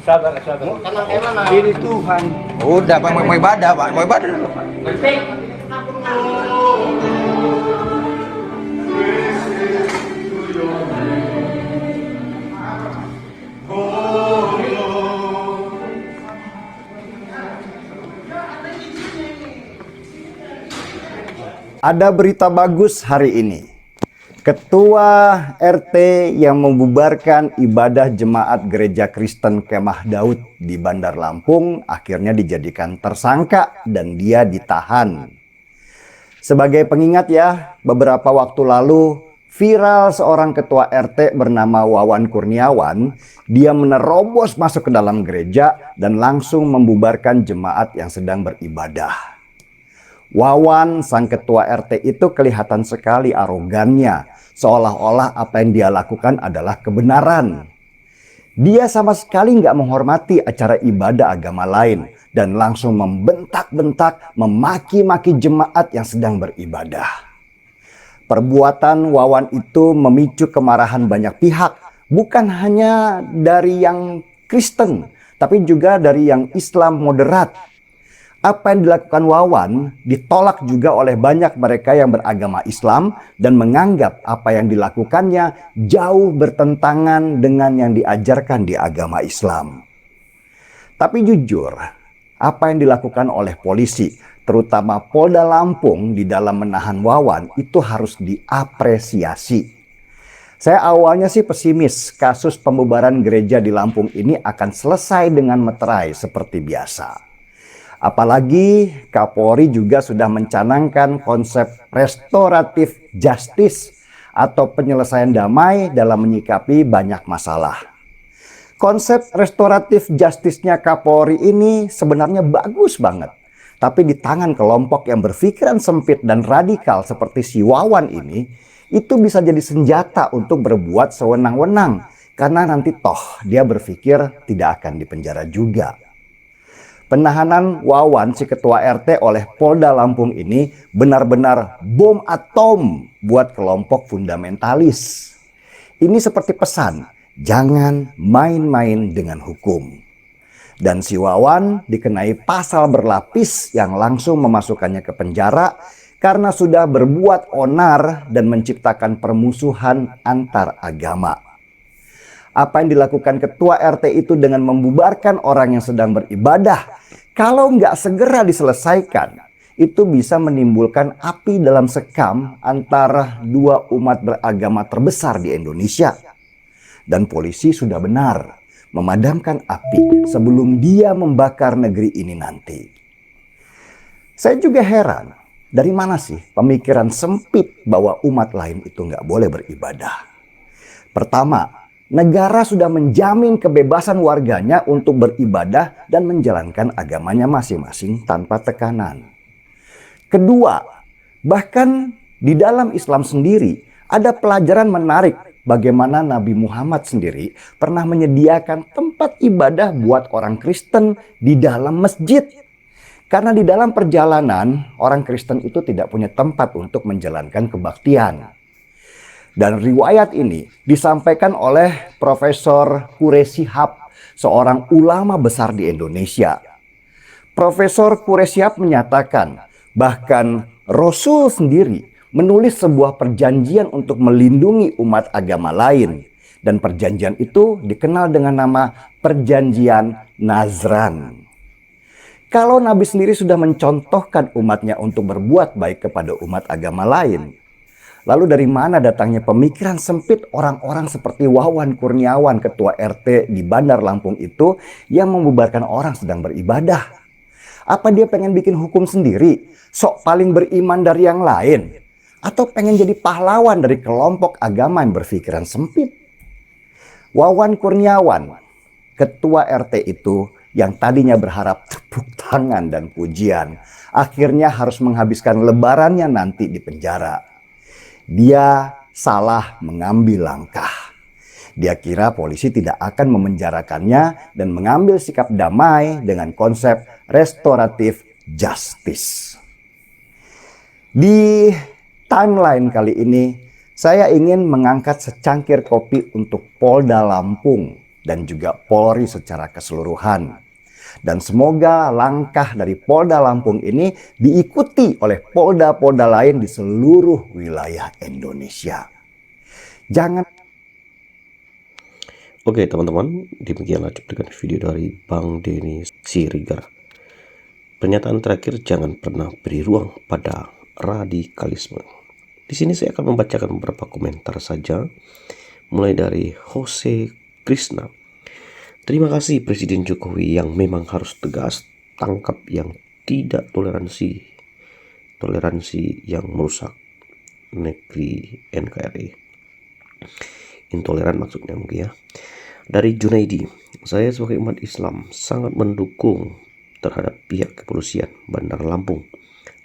Sabar, sabar. Ini Tuhan. Udah, Pak, mau ibadah, Pak. Mau ibadah dulu. Ada berita bagus hari ini. Ketua RT yang membubarkan ibadah jemaat Gereja Kristen Kemah Daud di Bandar Lampung akhirnya dijadikan tersangka dan dia ditahan. Sebagai pengingat ya, beberapa waktu lalu viral seorang ketua RT bernama Wawan Kurniawan. Dia menerobos masuk ke dalam gereja dan langsung membubarkan jemaat yang sedang beribadah. Wawan, sang ketua RT itu kelihatan sekali arogannya, seolah-olah apa yang dia lakukan adalah kebenaran. Dia sama sekali nggak menghormati acara ibadah agama lain dan langsung membentak-bentak, memaki-maki jemaat yang sedang beribadah. Perbuatan Wawan itu memicu kemarahan banyak pihak, bukan hanya dari yang Kristen, tapi juga dari yang Islam moderat. Apa yang dilakukan Wawan ditolak juga oleh banyak mereka yang beragama Islam dan menganggap apa yang dilakukannya jauh bertentangan dengan yang diajarkan di agama Islam. Tapi jujur, apa yang dilakukan oleh polisi, terutama Polda Lampung di dalam menahan Wawan itu harus diapresiasi. Saya awalnya sih pesimis kasus pembubaran gereja di Lampung ini akan selesai dengan meterai seperti biasa. Apalagi Kapolri juga sudah mencanangkan konsep restoratif justice atau penyelesaian damai dalam menyikapi banyak masalah. Konsep restoratif justice-nya Kapolri ini sebenarnya bagus banget. Tapi di tangan kelompok yang berpikiran sempit dan radikal seperti si Wawan ini, itu bisa jadi senjata untuk berbuat sewenang-wenang. Karena nanti toh dia berpikir tidak akan dipenjara juga. Penahanan Wawan, si ketua RT oleh Polda Lampung ini benar-benar bom atom buat kelompok fundamentalis. Ini seperti pesan, jangan main-main dengan hukum. Dan si Wawan dikenai pasal berlapis yang langsung memasukkannya ke penjara karena sudah berbuat onar dan menciptakan permusuhan antar agama. Apa yang dilakukan ketua RT itu dengan membubarkan orang yang sedang beribadah, kalau nggak segera diselesaikan, itu bisa menimbulkan api dalam sekam antara dua umat beragama terbesar di Indonesia. Dan polisi sudah benar memadamkan api sebelum dia membakar negeri ini nanti. Saya juga heran, dari mana sih pemikiran sempit bahwa umat lain itu nggak boleh beribadah? Pertama, negara sudah menjamin kebebasan warganya untuk beribadah dan menjalankan agamanya masing-masing tanpa tekanan. Kedua, bahkan di dalam Islam sendiri ada pelajaran menarik bagaimana Nabi Muhammad sendiri pernah menyediakan tempat ibadah buat orang Kristen di dalam masjid. Karena di dalam perjalanan orang Kristen itu tidak punya tempat untuk menjalankan kebaktian. Dan riwayat ini disampaikan oleh Profesor Quraish Shihab, seorang ulama besar di Indonesia. Profesor Quraish Shihab menyatakan bahkan Rasul sendiri menulis sebuah perjanjian untuk melindungi umat agama lain. Dan perjanjian itu dikenal dengan nama Perjanjian Nazran. Kalau Nabi sendiri sudah mencontohkan umatnya untuk berbuat baik kepada umat agama lain, lalu dari mana datangnya pemikiran sempit orang-orang seperti Wawan Kurniawan, ketua RT di Bandar Lampung itu yang membubarkan orang sedang beribadah? Apa dia pengen bikin hukum sendiri, sok paling beriman dari yang lain? Atau pengen jadi pahlawan dari kelompok agama yang berpikiran sempit? Wawan Kurniawan, ketua RT itu yang tadinya berharap tepuk tangan dan pujian, akhirnya harus menghabiskan lebarannya nanti di penjara. Dia salah mengambil langkah. Dia kira polisi tidak akan memenjarakannya dan mengambil sikap damai dengan konsep restoratif justice. Di timeline kali ini, Saya ingin mengangkat secangkir kopi untuk Polda Lampung dan juga Polri secara keseluruhan. Dan semoga langkah dari Polda Lampung ini diikuti oleh polda-polda lain di seluruh wilayah Indonesia. Jangan. Oke teman-teman, demikianlah cuplikan video dari Bang Denny Siregar. Pernyataan terakhir, jangan pernah beri ruang pada radikalisme. Di sini saya akan membacakan beberapa komentar saja, mulai dari Jose Krishna. Terima kasih Presiden Jokowi yang memang harus tegas, tangkap yang tidak toleransi yang merusak negeri NKRI. Intoleran maksudnya mungkin ya. Dari Junaidi, saya sebagai umat Islam sangat mendukung terhadap pihak kepolisian Bandar Lampung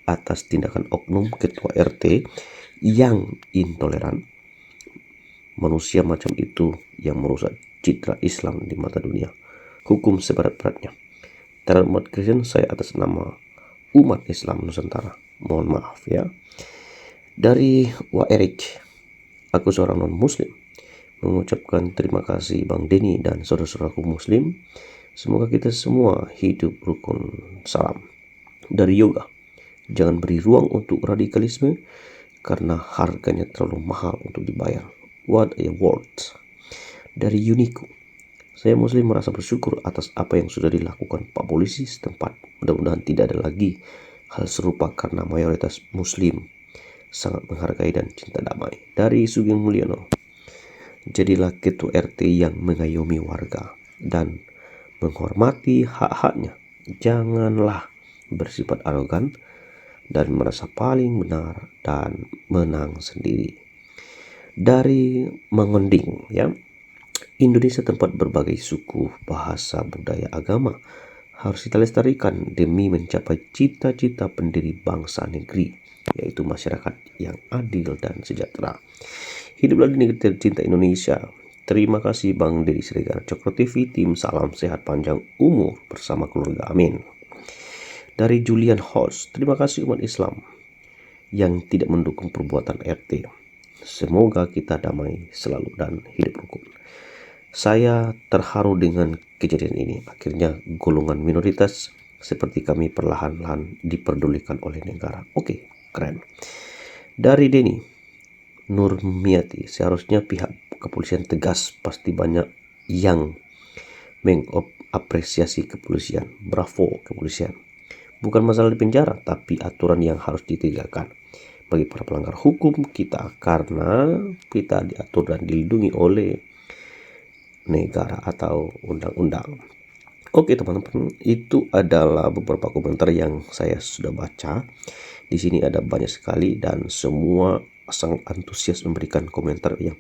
atas tindakan oknum ketua RT yang intoleran. Manusia macam itu yang merusak citra Islam di mata dunia. Hukum seberat-beratnya. Terhadap umat Kristen, saya atas nama umat Islam Nusantara mohon maaf ya. Dari Wa Erik, aku seorang non-muslim, mengucapkan terima kasih Bang Denny dan saudara-saudaraku muslim. Semoga kita semua hidup rukun. Salam. Dari Yoga, jangan beri ruang untuk radikalisme karena harganya terlalu mahal untuk dibayar. What a word. Dari Uniku, saya muslim merasa bersyukur atas apa yang sudah dilakukan Pak Polisi setempat. Mudah-mudahan tidak ada lagi hal serupa karena mayoritas muslim sangat menghargai dan cinta damai. Dari Sugeng Mulyono, jadilah ketua RT yang mengayomi warga dan menghormati hak-haknya. Janganlah bersifat arogan dan merasa paling benar dan menang sendiri. Dari Mangonding ya, Indonesia tempat berbagai suku, bahasa, budaya, agama harus kita lestarikan demi mencapai cita-cita pendiri bangsa negeri, yaitu masyarakat yang adil dan sejahtera. Hiduplah di negeri tercinta Indonesia. Terima kasih Bang Denny Siregar, Cokro TV, tim salam sehat panjang umur bersama keluarga, amin. Dari Julian Host, terima kasih umat Islam yang tidak mendukung perbuatan RT. Semoga kita damai selalu dan hidup rukun. Saya terharu dengan kejadian ini. Akhirnya golongan minoritas seperti kami perlahan-lahan diperdulikan oleh negara. Oke, keren. Dari Denny Nurmiati, seharusnya pihak kepolisian tegas, pasti banyak yang mengapresiasi kepolisian. Bravo kepolisian. Bukan masalah di penjara, tapi aturan yang harus ditegakkan bagi para pelanggar hukum kita, karena kita diatur dan dilindungi oleh negara atau undang-undang. Oke teman-teman, itu adalah beberapa komentar yang saya sudah baca. Di sini ada banyak sekali dan semua sangat antusias memberikan komentar yang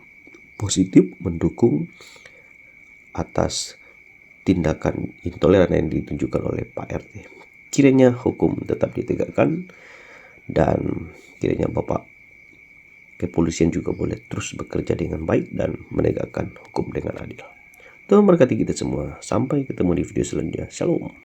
positif mendukung atas tindakan intoleran yang ditunjukkan oleh Pak RT. Kiranya hukum tetap ditegakkan dan kiranya Bapak kepolisian juga boleh terus bekerja dengan baik dan menegakkan hukum dengan adil. Tuhan memberkati kita semua. Sampai ketemu di video selanjutnya. Shalom.